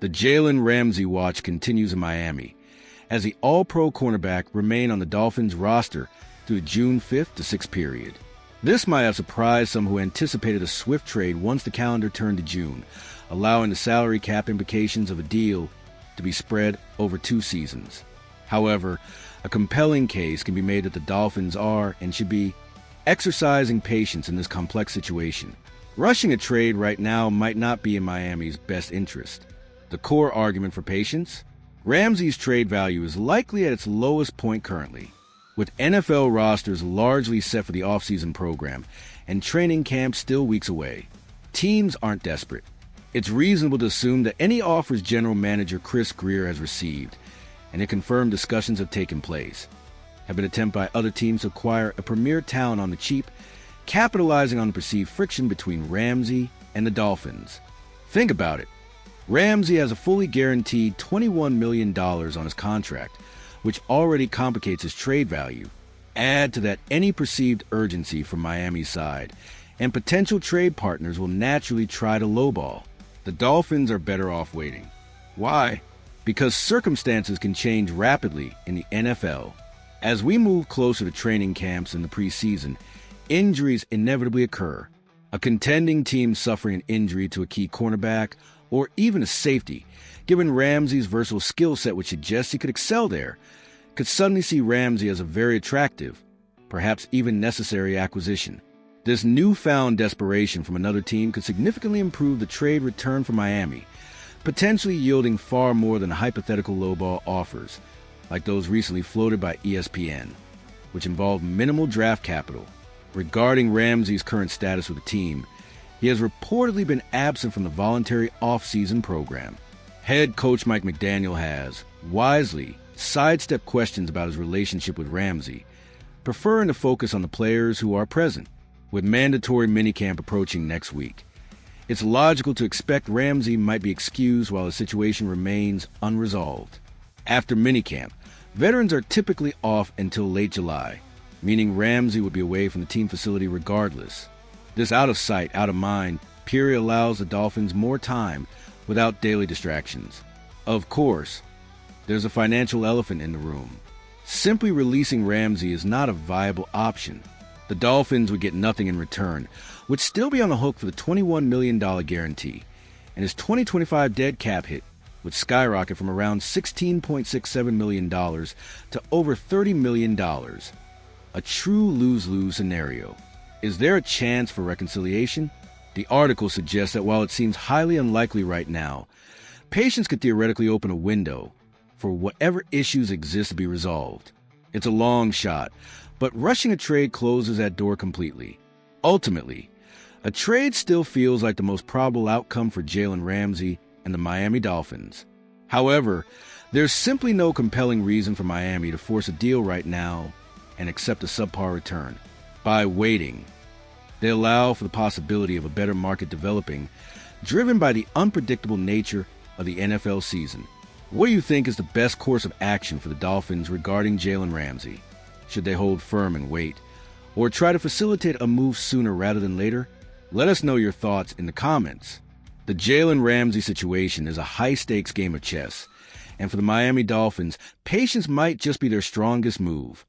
The Jalen Ramsey watch continues in Miami, as the All-Pro cornerback remained on the Dolphins roster through the June 5th to 6th period. This might have surprised some who anticipated a swift trade once the calendar turned to June, allowing the salary cap implications of a deal to be spread over 2 seasons. However, a compelling case can be made that the Dolphins are and should be exercising patience in this complex situation. Rushing a trade right now might not be in Miami's best interest. The core argument for patience? Ramsey's trade value is likely at its lowest point currently, with NFL rosters largely set for the offseason program and training camp still weeks away. Teams aren't desperate. It's reasonable to assume that any offers general manager Chris Grier has received, and it confirmed discussions have taken place, have been attempted by other teams to acquire a premier talent on the cheap, capitalizing on the perceived friction between Ramsey and the Dolphins. Think about it. Ramsey has a fully guaranteed $21 million on his contract, which already complicates his trade value. Add to that any perceived urgency from Miami's side, and potential trade partners will naturally try to lowball. The Dolphins are better off waiting. Why? Because circumstances can change rapidly in the NFL. As we move closer to training camps in the preseason, injuries inevitably occur. A contending team suffering an injury to a key cornerback or even a safety, given Ramsey's versatile skill set which suggests he could excel there, could suddenly see Ramsey as a very attractive, perhaps even necessary acquisition. This newfound desperation from another team could significantly improve the trade return for Miami, potentially yielding far more than hypothetical lowball offers, like those recently floated by ESPN, which involved minimal draft capital. Regarding Ramsey's current status with the team, he has reportedly been absent from the voluntary off-season program. Head coach Mike McDaniel has, wisely, sidestepped questions about his relationship with Ramsey, preferring to focus on the players who are present, with mandatory minicamp approaching next week. It's logical to expect Ramsey might be excused while the situation remains unresolved. After minicamp, veterans are typically off until late July, meaning Ramsey would be away from the team facility regardless. This out-of-sight, out-of-mind period allows the Dolphins more time without daily distractions. Of course, there's a financial elephant in the room. Simply releasing Ramsey is not a viable option. The Dolphins would get nothing in return, would still be on the hook for the $21 million guarantee, and his 2025 dead cap hit would skyrocket from around $16.67 million to over $30 million. A true lose-lose scenario. Is there a chance for reconciliation? The article suggests that while it seems highly unlikely right now, patience could theoretically open a window for whatever issues exist to be resolved. It's a long shot, but rushing a trade closes that door completely. Ultimately, a trade still feels like the most probable outcome for Jalen Ramsey and the Miami Dolphins. However, there's simply no compelling reason for Miami to force a deal right now and accept a subpar return. By waiting, they allow for the possibility of a better market developing, driven by the unpredictable nature of the NFL season. What do you think is the best course of action for the Dolphins regarding Jalen Ramsey? Should they hold firm and wait, or try to facilitate a move sooner rather than later? Let us know your thoughts in the comments. The Jalen Ramsey situation is a high-stakes game of chess, and for the Miami Dolphins, patience might just be their strongest move.